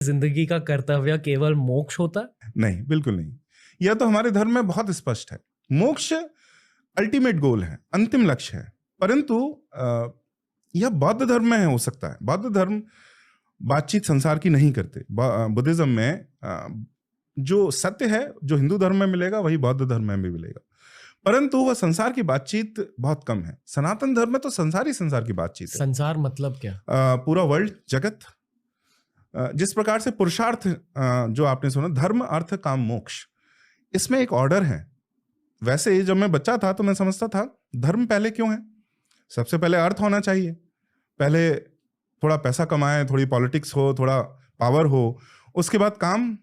जिंदगी का कर्तव्य केवल मोक्ष होता है? नहीं, बिल्कुल नहीं। यह तो हमारे धर्म में बहुत स्पष्ट है। मोक्ष अल्टीमेट गोल है, अंतिम लक्ष्य है। परंतु यह बौद्ध धर्म में हो सकता है। बौद्ध धर्म बातचीत संसार की नहीं करते। बुद्धिज्म में जो सत्य है, जो हिंदू धर्म में मिलेगा वही बौद्ध धर्म में भी मिलेगा, परंतु वह संसार की बातचीत बहुत कम है। सनातन धर्म में तो संसार की बातचीत है। संसार मतलब क्या? पूरा वर्ल्ड, जगत। जिस प्रकार से पुरुषार्थ जो आपने सुना, धर्म अर्थ काम मोक्ष, इसमें एक ऑर्डर है। वैसे जब मैं बच्चा था तो मैं समझता था धर्म पहले क्यों है। सबसे पहले अर्थ होना चाहिए, पहले थोड़ा पैसा कमाए, थोड़ी पॉलिटिक्स हो, थोड़ा पावर हो, उसके बाद काम,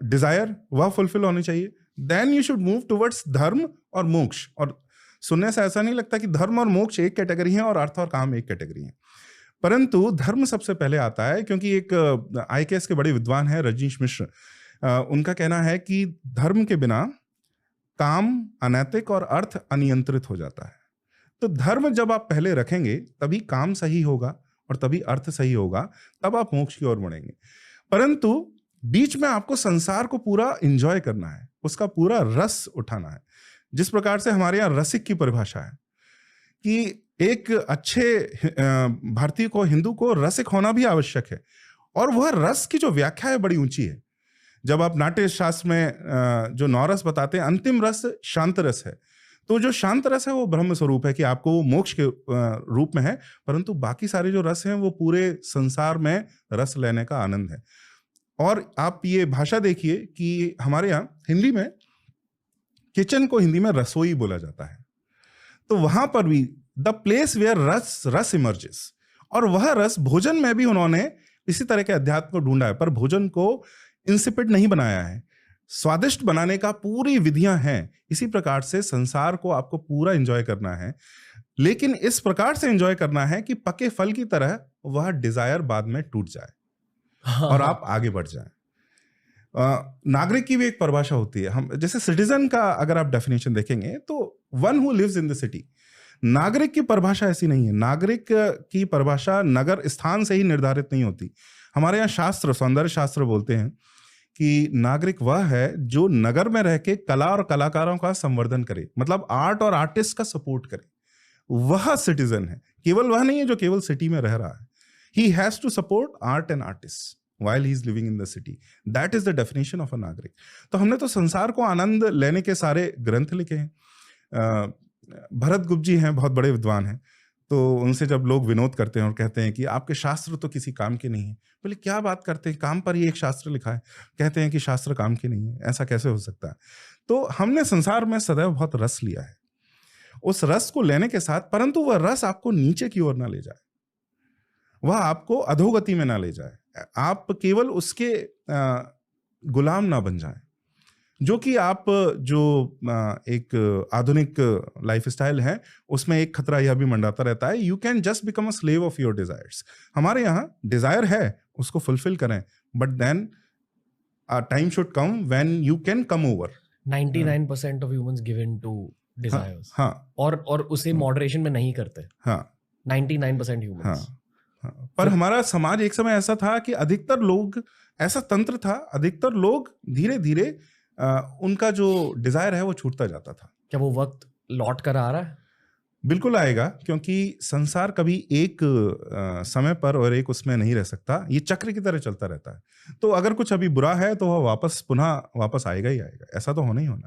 डिजायर वह फुलफिल होनी चाहिए। Then you should move towards dharma और मोक्ष। और सुनने से ऐसा नहीं लगता कि धर्म और मोक्ष एक कैटेगरी है और अर्थ और काम एक कैटेगरी है, परंतु धर्म सबसे पहले आता है। क्योंकि एक IKS के बड़े विद्वान हैं रजनीश मिश्र, उनका कहना है कि धर्म के बिना काम अनैतिक और अर्थ अनियंत्रित हो जाता है। तो धर्म जब आप पहले रखेंगे तभी काम सही होगा और तभी अर्थ सही होगा, तब आप मोक्ष की ओर बढ़ेंगे। परंतु बीच में आपको संसार को पूरा एंजॉय करना है, उसका पूरा रस उठाना है। जिस प्रकार से हमारे यहाँ रसिक की परिभाषा है कि एक अच्छे भारतीय को, हिंदू को रसिक होना भी आवश्यक है, और वह रस की जो व्याख्या है बड़ी ऊंची है। जब आप नाट्य शास्त्र में जो 9 रस बताते हैं, अंतिम रस शांत रस है। तो जो शांत रस है वो ब्रह्म स्वरूप है, कि आपको वो मोक्ष के रूप में है, परंतु बाकी सारे जो रस हैं वो पूरे संसार में रस लेने का आनंद है। और आप ये भाषा देखिए कि हमारे यहाँ हिंदी में किचन को हिंदी में रसोई बोला जाता है। तो वहां पर भी द प्लेस वेयर रस इमर्जेस, और वह रस भोजन में भी उन्होंने इसी तरह के अध्यात्म को ढूंढा है। पर भोजन को इंसिपिड नहीं बनाया है, स्वादिष्ट बनाने का पूरी विधियां हैं। इसी प्रकार से संसार को आपको पूरा एंजॉय करना है, लेकिन इस प्रकार से एंजॉय करना है कि पके फल की तरह वह डिजायर बाद में टूट जाए और आप आगे बढ़ जाएं। नागरिक की भी एक परिभाषा होती है। हम जैसे सिटीजन का अगर आप डेफिनेशन देखेंगे तो one who lives in the city. नागरिक की परिभाषा ऐसी नहीं है। नागरिक की परिभाषा नगर स्थान से ही निर्धारित नहीं होती। हमारे यहाँ शास्त्र, सौंदर्य शास्त्र बोलते हैं कि नागरिक वह है जो नगर में रह के कला और कलाकारों का संवर्धन करे, मतलब आर्ट और आर्टिस्ट का सपोर्ट करे, वह सिटीजन है। केवल वह नहीं है जो केवल सिटी में रह रहा है। He has to support art and artist while he is living in the city. That is the definition of a नागरिक। तो हमने तो संसार को आनंद लेने के सारे ग्रंथ लिखे हैं। भरत गुप्त जी हैं, बहुत बड़े विद्वान हैं। तो उनसे जब लोग विनोद करते हैं और कहते हैं कि आपके शास्त्र तो किसी काम के नहीं है, बोले क्या बात करते हैं, काम पर ही एक शास्त्र लिखा है, कहते हैं कि शास्त्र काम के नहीं है, ऐसा कैसे हो सकता है। तो हमने संसार में सदैव बहुत रस लिया है। उस रस को लेने के साथ, परंतु वह रस आपको नीचे की ओर ना ले जाए, वह आपको अधोगति में ना ले जाए, आप केवल उसके गुलाम ना बन जाएं। जो कि आप जो एक आधुनिक लाइफस्टाइल है उसमें एक खतरा यह भी मंडाता रहता है, you can just become a slave of your desires. हमारे यहाँ डिजायर है, उसको फुलफिल करें, but then time should come when you can come over. 99% of humans give in to desires. हाँ, और उसे मॉडरेशन में नहीं करते। हाँ, 99% ह्यूमंस। पर हमारा समाज एक समय ऐसा था कि अधिकतर लोग, ऐसा तंत्र था, अधिकतर लोग धीरे धीरे उनका जो डिजायर है वो छूटता जाता था। क्या वो वक्त लौट कर आ रहा है? बिल्कुल आएगा, क्योंकि संसार कभी एक समय पर और एक उसमें नहीं रह सकता। ये चक्र की तरह चलता रहता है। तो अगर कुछ अभी बुरा है तो वह पुनः वापस आएगा ही आएगा। ऐसा तो होना ही होना।